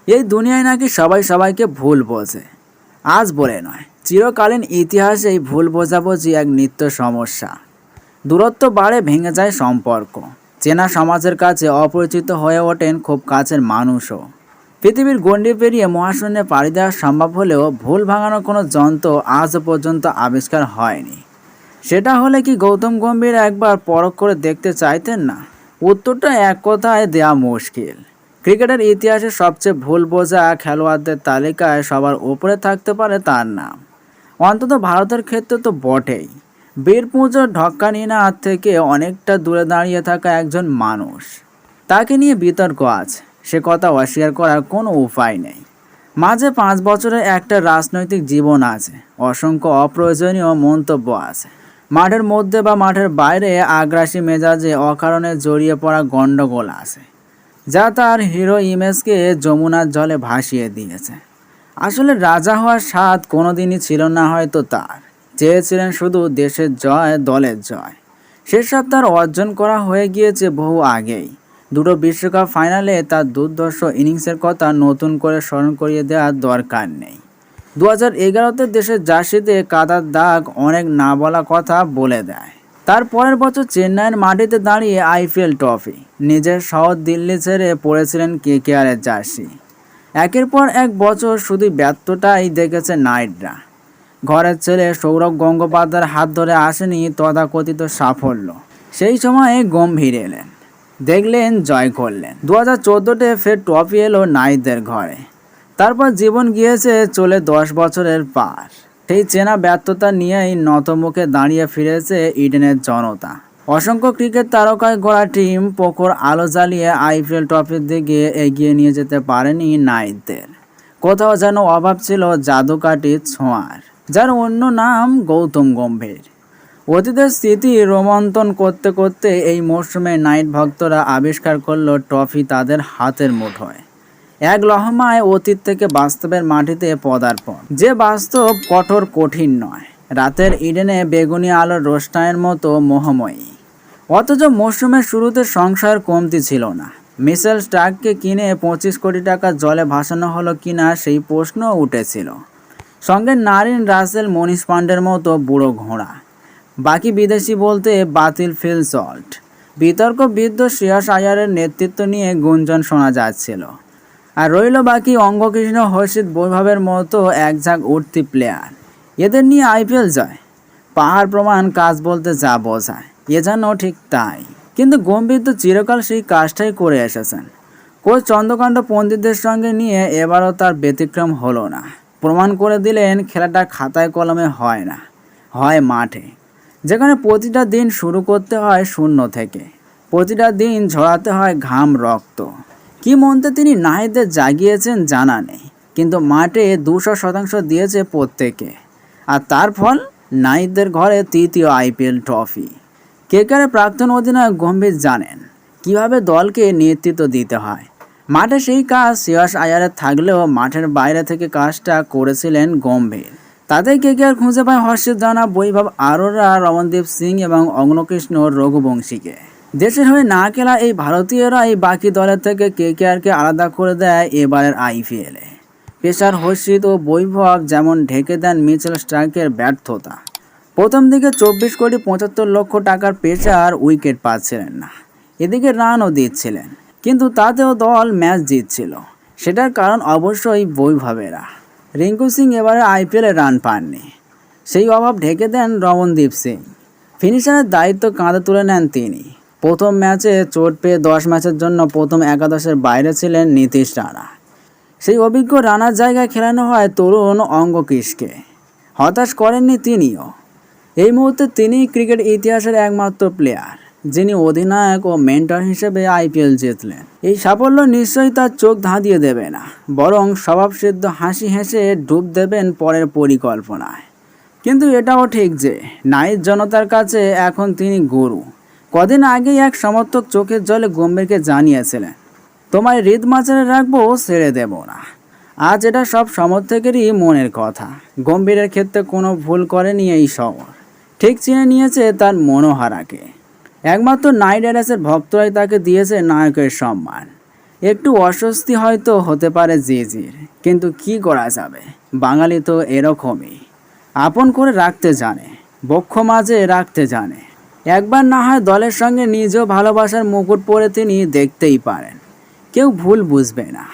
এই দুনিয়ায় নাকি সবাই সবাইকে ভুল বোঝে। আজ বলে নয়, চিরকালীন ইতিহাসে এই ভুল বোঝাবুঝি এক নিত্য সমস্যা। দূরত্ব বাড়ে, ভেঙে যায় সম্পর্ক। চেনা সমাজের কাছে অপরিচিত হয়ে ওঠেন খুব কাছের মানুষও। পৃথিবীর গণ্ডি পেরিয়ে মহাশূন্যে পাড়ি দেওয়া সম্ভব হলেও ভুল ভাঙানোর কোনো যন্ত্র আজও পর্যন্ত আবিষ্কার হয়নি। সেটা হলে কি গৌতম গম্ভীর একবার পরখ করে দেখতে চাইতেন না? উত্তরটা এক কথায় দেওয়া মুশকিল। ক্রিকেটের ইতিহাসে সবচেয়ে ভুল বোঝা খেলোয়াড়দের তালিকায় সবার উপরে থাকতে পারে তার নাম। অন্তত ভারতের ক্ষেত্রে তো বটেই। বীরপুজোর ঢক্কানিনাদ থেকে অনেকটা দূরে দাঁড়িয়ে থাকা একজন মানুষ। তাকে নিয়ে বিতর্ক আছে, সে কথা অস্বীকার করার কোনো উপায় নেই। মাঝে 5 বছরের একটা রাজনৈতিক জীবন আছে, অসংখ্য অপ্রয়োজনীয় মন্তব্য আছে। মাঠের মধ্যে বা মাঠের বাইরে আগ্রাসী মেজাজে অকারণে জড়িয়ে পড়া গণ্ডগোল আছে, যা তার হিরো ইমেজকে যমুনার জলে ভাসিয়ে দিয়েছে। আসলে রাজা হওয়ার স্বাদ কোনোদিনই ছিল না হয়তো তার। চেয়েছিলেন শুধু দেশের জয়, দলের জয়। সেসব তার অর্জন করা হয়ে গিয়েছে বহু আগেই। দুটো বিশ্বকাপ ফাইনালে তার দুর্ধর্ষ ইনিংসের কথা নতুন করে স্মরণ করিয়ে দেওয়ার দরকার নেই। 2011-তে দেশের জার্সিতে কাদার দাগ অনেক না বলা কথা বলে দেয়। তার পরের বছর চেন্নাইয়ের মাটিতে দাঁড়িয়ে আইপিএল ট্রফি, নিজের শহর দিল্লি ছেড়ে পড়েছিলেন কেকেআরের জার্সি। একের পর এক বছর শুধু ব্যর্থতাই দেখেছে নাইটরা। ঘরের ছেলে সৌরভ গঙ্গোপাধ্যায়ের হাত ধরে আসেনি তথাকথিত সাফল্য। সেই সময়ে গম্ভীর এলেন, দেখলেন, জয় করলেন। 2014-তে ফের ট্রফি এলো নাইটদের ঘরে। তারপর জীবন গিয়েছে চলে 10 বছরের পার। সেই চেনা ব্যর্থতা নিয়েই নতমুখে দাঁড়িয়ে ফিরেছে ইডেনের জনতা। অসংখ্য ক্রিকেট তারকায় গড়া টিম প্রখর আলো জ্বালিয়ে আইপিএল ট্রফির দিকে এগিয়ে নিয়ে যেতে পারেনি নাইটদের। কোথাও যেন অভাব ছিল জাদুকাঠির ছোঁয়ার, যার অন্য নাম গৌতম গম্ভীর। অতীতের স্মৃতি রোমন্থন করতে করতে এই মরশুমে নাইট ভক্তরা আবিষ্কার করলো ট্রফি তাদের হাতের মুঠোয়। এক লহমায় অতীত থেকে বাস্তবের মাটিতে পদার্পণ, যে বাস্তব কঠোর, কঠিন নয়, রাতের ইডেনে বেগুনি আলোর রোশনাইয়ের মতো মোহময়ী। অথচ মরশুমের শুরুতে সংশয়ের কমতি ছিল না। মিচেল স্টার্ককে কিনে 25 কোটি টাকা জলে ভাসানো হলো কিনা সেই প্রশ্ন উঠেছিল। সঙ্গে নারিন রাসেল, মনীষ পান্ডের মতো বুড়ো ঘোড়া। বাকি বিদেশি বলতে বাতিল ফিল সল্ট। বিতর্কবিদ্ধ শ্রেয়াস আয়ারের নেতৃত্ব নিয়ে গুঞ্জন শোনা যাচ্ছিল। আর রইল বাকি অঙ্গকৃষ্ণ, হর্ষিত বৈভবের মতো একঝাঁক উঠতি প্লেয়ার। এদের নিয়ে আইপিএল জয়, পাহাড় প্রমাণ কাজ বলতে যা বোঝায়, এ যেন ঠিক তাই। কিন্তু গম্ভীর তো চিরকাল সেই কাজটাই করে এসেছেন। কোচ চন্দ্রকান্ত পণ্ডিতদের সঙ্গে নিয়ে এবারও তার ব্যতিক্রম হলো না। প্রমাণ করে দিলেন খেলাটা খাতায় কলমে হয় না, হয় মাঠে, যেখানে প্রতিটা দিন শুরু করতে হয় শূন্য থেকে, প্রতিটা দিন ঝরাতে হয় ঘাম, রক্ত। কি মন্ত্রে তিনি নাহিদদের জাগিয়েছেন জানা নেই, কিন্তু মাঠে 200% দিয়েছে প্রত্যেকে। আর তার ফল নাহিদদের ঘরে তৃতীয় আইপিএল ট্রফি। কেকেআরের প্রাক্তন অধিনায়ক গম্ভীর জানেন কিভাবে দলকে নেতৃত্ব দিতে হয়। মাঠে সেই কাজ শ্রেয়াস আয়ারের থাকলেও মাঠের বাইরে থেকে কাজটা করেছিলেন গম্ভীর। তাতেই কেকেআর খুঁজে পায় হর্ষিত রানা, বৈভব আরোরা, রমনদীপ সিং এবং অগ্নকৃষ্ণ রঘুবংশীকে। দেশের হয়ে না খেলা এই ভারতীয়রাই বাকি দলের থেকে কেকেআরকে আলাদা করে দেয় এবারের আইপিএলে। পেসার হর্ষিত ও বৈভব যেমন ঢেকে দেন মিচেল স্টার্কের ব্যর্থতা। প্রথম দিকে 24,75,00,000 টাকার পেসার উইকেট পাচ্ছিলেন না, এদিকে রানও দিচ্ছিলেন, কিন্তু তাতেও দল ম্যাচ জিতছিল। সেটার কারণ অবশ্যই বৈভবেরা। রিঙ্কু সিং এবারে আইপিএলে রান পাননি, সেই অভাব ঢেকে দেন রমনদীপ সিং। ফিনিশারের দায়িত্ব কাঁধে তুলে নেন তিনি। প্রথম ম্যাচে চোট পেয়ে 10 ম্যাচের জন্য প্রথম একাদশের বাইরে ছিলেন নীতিশ রানা। সেই অভিজ্ঞ রানার জায়গায় খেলানো হয় তরুণ অঙ্গকৃষ্ণকে। হতাশ করেননি তিনিও। এই মুহূর্তে তিনিই ক্রিকেট ইতিহাসের একমাত্র প্লেয়ার যিনি অধিনায়ক ও মেন্টর হিসেবে আইপিএল জিতলেন। এই সাফল্য নিশ্চয়ই তার চোখ ধাঁধিয়ে দেবে না, বরং স্বভাবসিদ্ধ হাসি হেসে ডুব দেবেন পরের পরিকল্পনায়। কিন্তু এটাও ঠিক যে নাইট জনতার কাছে এখন তিনি গুরু। কদিন আগেই এক সমর্থক চোখের জলে গম্ভীরকে জানিয়েছিলেন, তোমায় হৃদ মাচারে রাখবো, ছেড়ে দেব না। আজ এটা সব সমর্থকেরই মনের কথা। গম্ভীরের ক্ষেত্রে কোনো ভুল করেনি এই শহর, ঠিক চিনে নিয়েছে তার মনোহারাকে। একমাত্র নাইট রাইডার্সের ভক্তরাই তাকে দিয়েছে নায়কের সম্মান। একটু অস্বস্তি হয়তো হতে পারে জিজির, কিন্তু কি করা যাবে, বাঙালি তো এরকমই, আপন করে রাখতে জানে, বক্ষ মাঝে রাখতে জানে। একবার না হয় দলের সঙ্গে নিজেও ভালোবাসার মুকুট পরে তিনি দেখতেই পারেন, কেউ ভুল বুঝবে না।